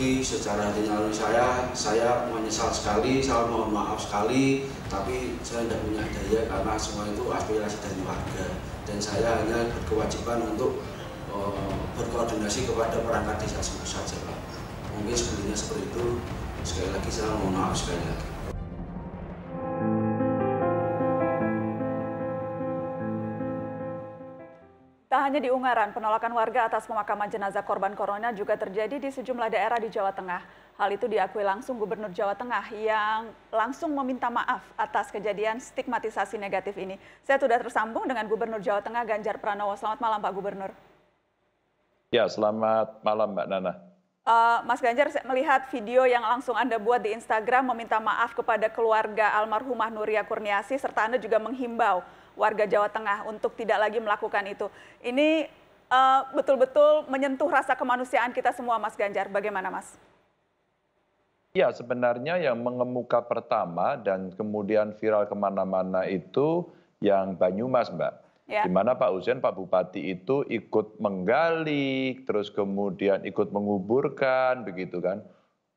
lagi secara hati nurani saya menyesal sekali, saya mohon maaf sekali, tapi saya tidak punya daya karena semua itu aspirasi dari warga dan saya hanya berkewajiban untuk berkoordinasi kepada perangkat desa saja Pak. Mungkin sebenarnya seperti itu. Sekali lagi saya mohon maaf sekali lagi. Tak hanya di Ungaran, penolakan warga atas pemakaman jenazah korban corona juga terjadi di sejumlah daerah di Jawa Tengah. Hal itu diakui langsung Gubernur Jawa Tengah yang langsung meminta maaf atas kejadian stigmatisasi negatif ini. Saya sudah tersambung dengan Gubernur Jawa Tengah Ganjar Pranowo. Selamat malam Pak Gubernur. Ya, selamat malam Mbak Nana. Mas Ganjar, saya melihat video yang langsung Anda buat di Instagram meminta maaf kepada keluarga almarhumah Nuria Kurniasi, serta Anda juga menghimbau warga Jawa Tengah untuk tidak lagi melakukan itu. Ini betul-betul menyentuh rasa kemanusiaan kita semua, Mas Ganjar. Bagaimana, Mas? Ya, sebenarnya yang mengemuka pertama dan kemudian viral kemana-mana itu yang Banyumas, Mbak. Ya. Di mana Pak Hussein, Pak Bupati itu ikut menggali, terus kemudian ikut menguburkan, begitu kan.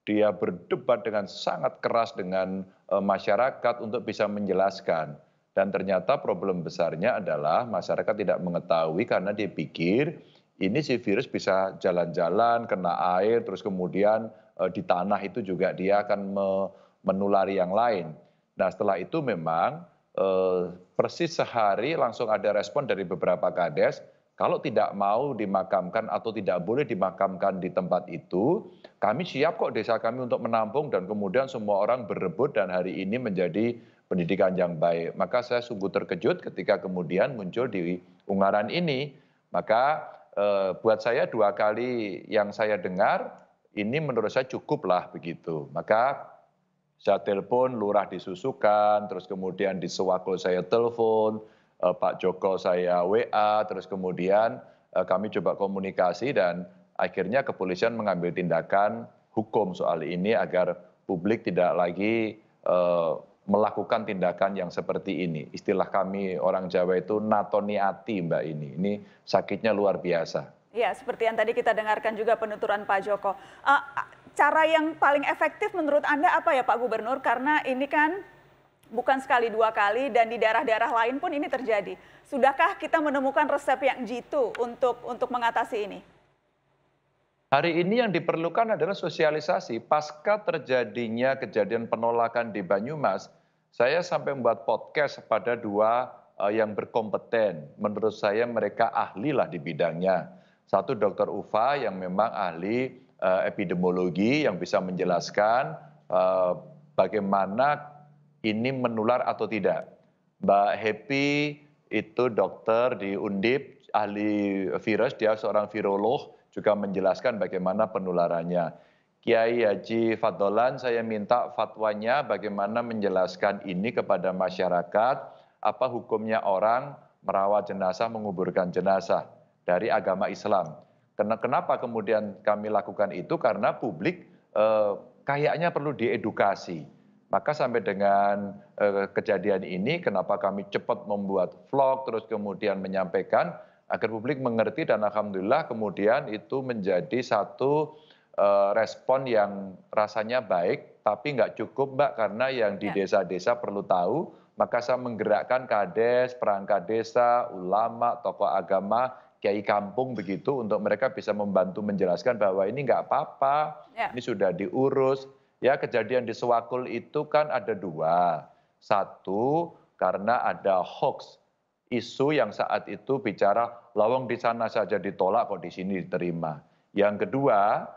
Dia berdebat dengan sangat keras dengan masyarakat untuk bisa menjelaskan. Dan ternyata problem besarnya adalah masyarakat tidak mengetahui karena dia pikir ini si virus bisa jalan-jalan, kena air, terus kemudian di tanah itu juga dia akan menulari yang lain. Nah setelah itu memang persis sehari langsung ada respon dari beberapa kades, kalau tidak mau dimakamkan atau tidak boleh dimakamkan di tempat itu, kami siap kok desa kami untuk menampung dan kemudian semua orang berebut dan hari ini menjadi pendidikan yang baik. Maka saya sungguh terkejut ketika kemudian muncul di Ungaran ini. Maka buat saya 2 kali yang saya dengar, ini menurut saya cukuplah begitu. Maka saya telepon lurah di Susukan, terus kemudian di Sewakul saya telepon, Pak Joko saya WA, terus kemudian kami coba komunikasi dan akhirnya kepolisian mengambil tindakan hukum soal ini agar publik tidak lagi melakukan tindakan yang seperti ini. Istilah kami orang Jawa itu natoniati Mbak ini. Ini sakitnya luar biasa. Ya, seperti yang tadi kita dengarkan juga penuturan Pak Joko. Cara yang paling efektif menurut Anda apa ya Pak Gubernur? Karena ini kan bukan sekali 2 kali dan di daerah-daerah lain pun ini terjadi. Sudahkah kita menemukan resep yang jitu untuk mengatasi ini? Hari ini yang diperlukan adalah sosialisasi. Pasca terjadinya kejadian penolakan di Banyumas, saya sampai membuat podcast pada 2 yang berkompeten. Menurut saya mereka ahli lah di bidangnya. Satu Dr. Ufa yang memang ahli epidemiologi yang bisa menjelaskan bagaimana ini menular atau tidak. Mbak Happy itu dokter di Undip, ahli virus, dia seorang virolog, juga menjelaskan bagaimana penularannya. Kiai Haji Faddolan saya minta fatwanya bagaimana menjelaskan ini kepada masyarakat, apa hukumnya orang merawat jenazah, menguburkan jenazah dari agama Islam. Kenapa kemudian kami lakukan itu? Karena publik kayaknya perlu diedukasi. Maka sampai dengan kejadian ini, kenapa kami cepat membuat vlog, terus kemudian menyampaikan, agar publik mengerti dan alhamdulillah kemudian itu menjadi satu respon yang rasanya baik, tapi nggak cukup Mbak, karena yang di desa-desa perlu tahu, maka saya menggerakkan kades, perangkat desa, ulama, tokoh agama, kiai kampung begitu untuk mereka bisa membantu menjelaskan bahwa ini nggak apa-apa, ini sudah diurus. Ya kejadian di Sewakul itu kan ada 2. Satu karena ada hoax, isu yang saat itu bicara lawang di sana saja ditolak kok di sini diterima. Yang kedua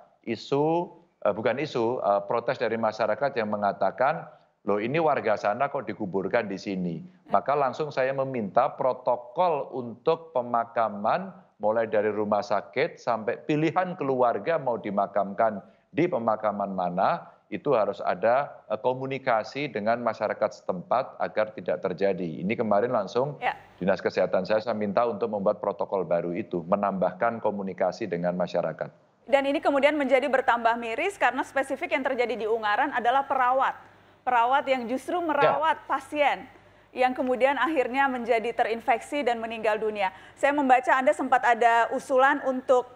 protes dari masyarakat yang mengatakan loh ini warga sana kok dikuburkan di sini. Maka langsung saya meminta protokol untuk pemakaman mulai dari rumah sakit sampai pilihan keluarga mau dimakamkan di pemakaman mana, itu harus ada komunikasi dengan masyarakat setempat agar tidak terjadi. Ini kemarin langsung Dinas Kesehatan saya minta untuk membuat protokol baru itu, menambahkan komunikasi dengan masyarakat. Dan ini kemudian menjadi bertambah miris karena spesifik yang terjadi di Ungaran adalah perawat yang justru merawat pasien yang kemudian akhirnya menjadi terinfeksi dan meninggal dunia. Saya membaca Anda sempat ada usulan untuk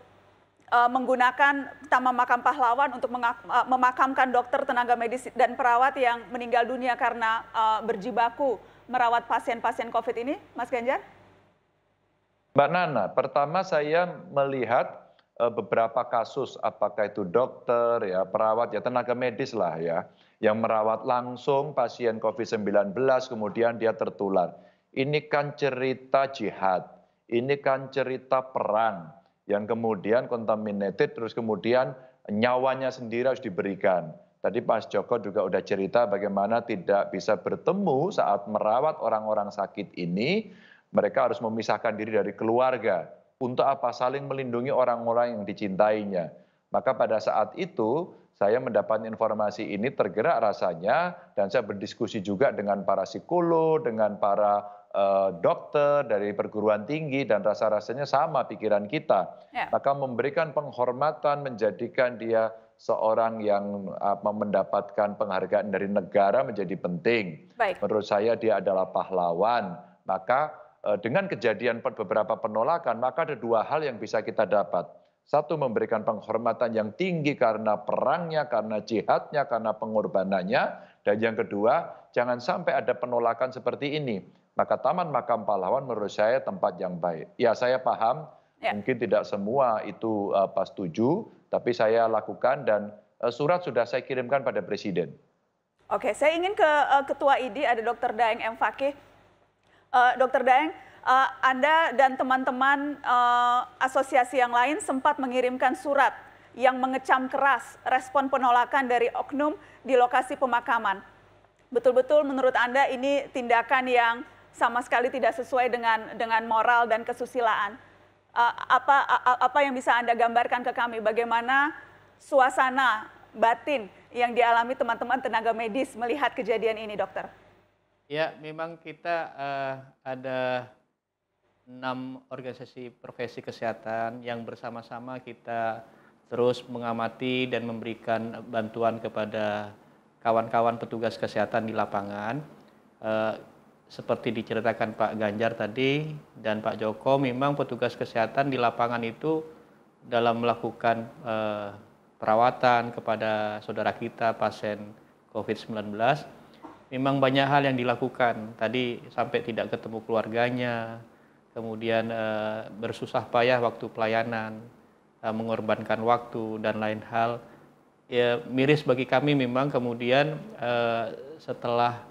menggunakan Taman Makam Pahlawan untuk memakamkan dokter, tenaga medis, dan perawat yang meninggal dunia karena berjibaku merawat pasien-pasien COVID ini, Mas Ganjar? Mbak Nana, pertama saya melihat beberapa kasus, apakah itu dokter, ya perawat, ya tenaga medis lah ya, yang merawat langsung pasien COVID-19 kemudian dia tertular. Ini kan cerita jihad, ini kan cerita perang yang kemudian contaminated terus kemudian nyawanya sendiri harus diberikan. Tadi Mas Joko juga udah cerita bagaimana tidak bisa bertemu saat merawat orang-orang sakit ini, mereka harus memisahkan diri dari keluarga. Untuk apa? Saling melindungi orang-orang yang dicintainya. Maka pada saat itu saya mendapat informasi ini tergerak rasanya dan saya berdiskusi juga dengan para psikolog, dengan para dokter dari perguruan tinggi dan rasa-rasanya sama pikiran kita. Ya. Maka memberikan penghormatan, menjadikan dia seorang yang mendapatkan penghargaan dari negara menjadi penting. Baik. Menurut saya dia adalah pahlawan. Maka dengan kejadian beberapa penolakan, maka ada dua hal yang bisa kita dapat. Satu, memberikan penghormatan yang tinggi karena perangnya, karena jihadnya, karena pengorbanannya. Dan yang kedua, jangan sampai ada penolakan seperti ini. Maka Taman Makam Pahlawan menurut saya tempat yang baik. Ya saya paham, mungkin tidak semua itu setuju, tapi saya lakukan dan surat sudah saya kirimkan pada Presiden. Oke, saya ingin ke Ketua IDI, ada Dr. Daeng M. Fakih. Dr. Daeng, Anda dan teman-teman asosiasi yang lain sempat mengirimkan surat yang mengecam keras respon penolakan dari oknum di lokasi pemakaman. Betul-betul menurut Anda ini tindakan yang sama sekali tidak sesuai dengan moral dan kesusilaan. Apa yang bisa Anda gambarkan ke kami? Bagaimana suasana batin yang dialami teman-teman tenaga medis melihat kejadian ini, dokter? Ya, memang kita ada 6 organisasi profesi kesehatan yang bersama-sama kita terus mengamati dan memberikan bantuan kepada kawan-kawan petugas kesehatan di lapangan. Seperti diceritakan Pak Ganjar tadi dan Pak Joko, memang petugas kesehatan di lapangan itu dalam melakukan perawatan kepada saudara kita pasien COVID-19, memang banyak hal yang dilakukan. Tadi sampai tidak ketemu keluarganya, kemudian bersusah payah waktu pelayanan, mengorbankan waktu dan lain hal. Ya, miris bagi kami memang kemudian setelah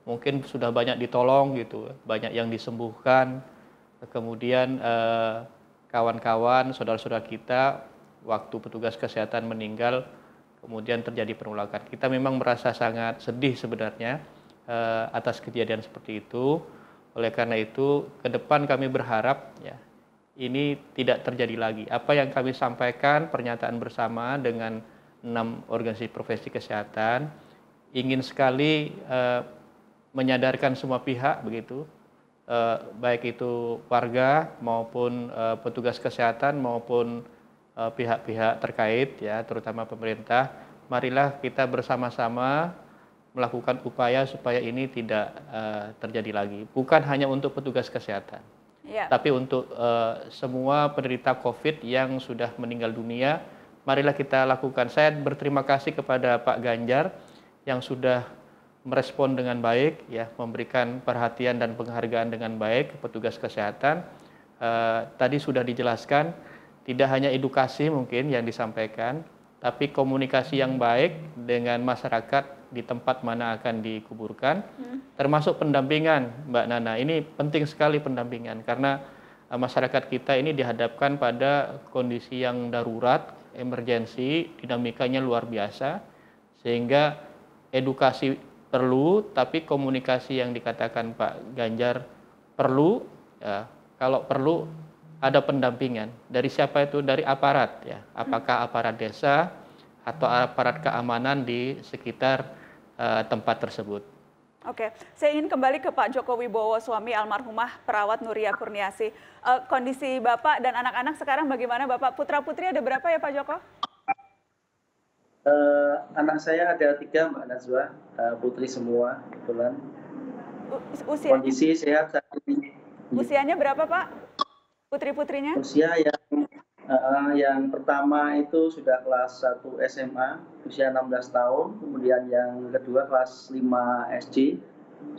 mungkin sudah banyak ditolong gitu, banyak yang disembuhkan, kemudian kawan-kawan, saudara-saudara kita, waktu petugas kesehatan meninggal, kemudian terjadi penolakan. Kita memang merasa sangat sedih sebenarnya atas kejadian seperti itu. Oleh karena itu, ke depan kami berharap ya ini tidak terjadi lagi. Apa yang kami sampaikan, pernyataan bersama dengan 6 organisasi profesi kesehatan, ingin sekali menyadarkan semua pihak begitu, baik itu warga maupun petugas kesehatan maupun pihak-pihak terkait ya, terutama pemerintah. Marilah kita bersama-sama melakukan upaya supaya ini tidak terjadi lagi. Bukan hanya untuk petugas kesehatan, tapi untuk semua penderita COVID yang sudah meninggal dunia. Marilah kita lakukan. Saya berterima kasih kepada Pak Ganjar yang sudah merespon dengan baik, ya, memberikan perhatian dan penghargaan dengan baik ke petugas kesehatan. Tadi sudah dijelaskan, tidak hanya edukasi mungkin yang disampaikan, tapi komunikasi yang baik dengan masyarakat di tempat mana akan dikuburkan, termasuk pendampingan, Mbak Nana. Ini penting sekali pendampingan, karena masyarakat kita ini dihadapkan pada kondisi yang darurat, emergensi, dinamikanya luar biasa, sehingga edukasi perlu, tapi komunikasi yang dikatakan Pak Ganjar perlu, ya, kalau perlu ada pendampingan. Dari siapa itu? Dari aparat, ya. Apakah aparat desa atau aparat keamanan di sekitar tempat tersebut. Oke, saya ingin kembali ke Pak Joko Wibowo, suami almarhumah perawat Nuria Kurniasi. Kondisi Bapak dan anak-anak sekarang bagaimana, Bapak? Putra-putri ada berapa ya, Pak Joko? Anak saya ada 3, Mbak Najwa, putri semua, kebetulan. Kondisi sehat saat ini. Usianya berapa, Pak? Putri-putrinya? Usia yang Yang pertama itu sudah kelas 1 SMA, usia 16 tahun. Kemudian yang kedua kelas 5 SD,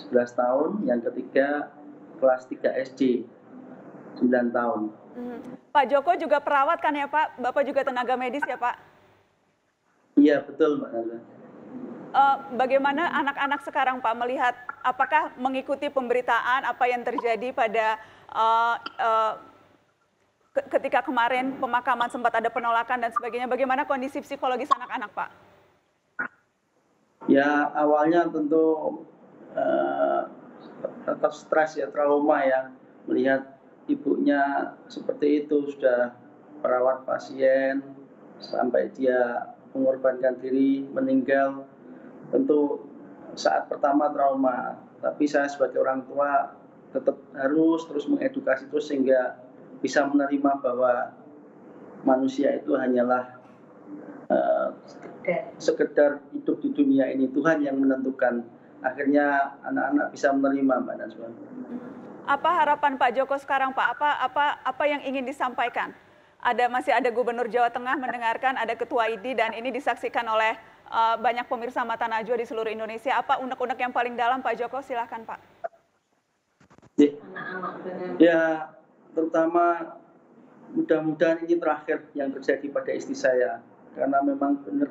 11 tahun. Yang ketiga kelas 3 SD, 9 tahun. Pak Joko juga perawat kan ya Pak? Bapak juga tenaga medis ya Pak? Iya, betul Mbak Naza. Bagaimana anak-anak sekarang Pak melihat apakah mengikuti pemberitaan apa yang terjadi pada ketika kemarin pemakaman sempat ada penolakan dan sebagainya, bagaimana kondisi psikologis anak-anak Pak? Ya awalnya tentu tetap stres ya, trauma ya, melihat ibunya seperti itu, sudah merawat pasien sampai dia mengorbankan diri, meninggal. Tentu saat pertama trauma, tapi saya sebagai orang tua tetap harus terus mengedukasi terus sehingga bisa menerima bahwa manusia itu hanyalah sekedar hidup di dunia ini, Tuhan yang menentukan. Akhirnya anak-anak bisa menerima, Mbak Najwa. Apa harapan Pak Joko sekarang Pak? Apa yang ingin disampaikan? Masih ada Gubernur Jawa Tengah mendengarkan, ada Ketua ID dan ini disaksikan oleh banyak pemirsa Mata Najwa di seluruh Indonesia. Apa unek-unek yang paling dalam Pak Joko? Silakan Pak. Ya, terutama mudah-mudahan ini terakhir yang terjadi pada istri saya, karena memang benar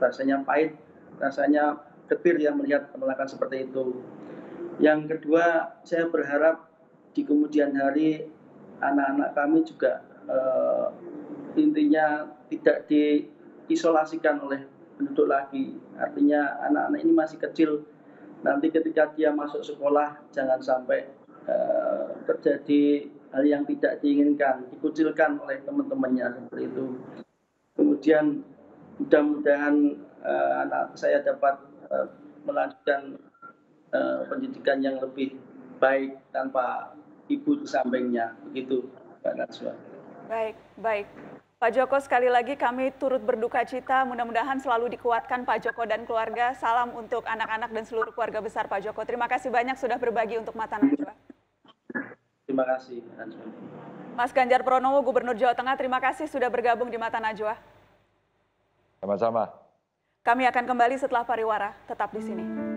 rasanya pahit, rasanya getir ya melihat penolakan seperti itu. Yang kedua, saya berharap di kemudian hari anak-anak kami juga intinya tidak diisolasikan oleh penduduk lagi. Artinya anak-anak ini masih kecil, nanti ketika dia masuk sekolah jangan sampai terjadi hal yang tidak diinginkan, dikucilkan oleh teman-temannya seperti itu. Kemudian mudah-mudahan anak saya dapat melanjutkan pendidikan yang lebih baik tanpa ibu di sampingnya, begitu Mbak Najwa. Baik. Pak Joko, sekali lagi kami turut berduka cita, mudah-mudahan selalu dikuatkan Pak Joko dan keluarga. Salam untuk anak-anak dan seluruh keluarga besar Pak Joko. Terima kasih banyak sudah berbagi untuk Mata Najwa. Terima kasih, Najwa. Mas Ganjar Pranowo, Gubernur Jawa Tengah, terima kasih sudah bergabung di Mata Najwa. Sama-sama. Kami akan kembali setelah pariwara, tetap di sini.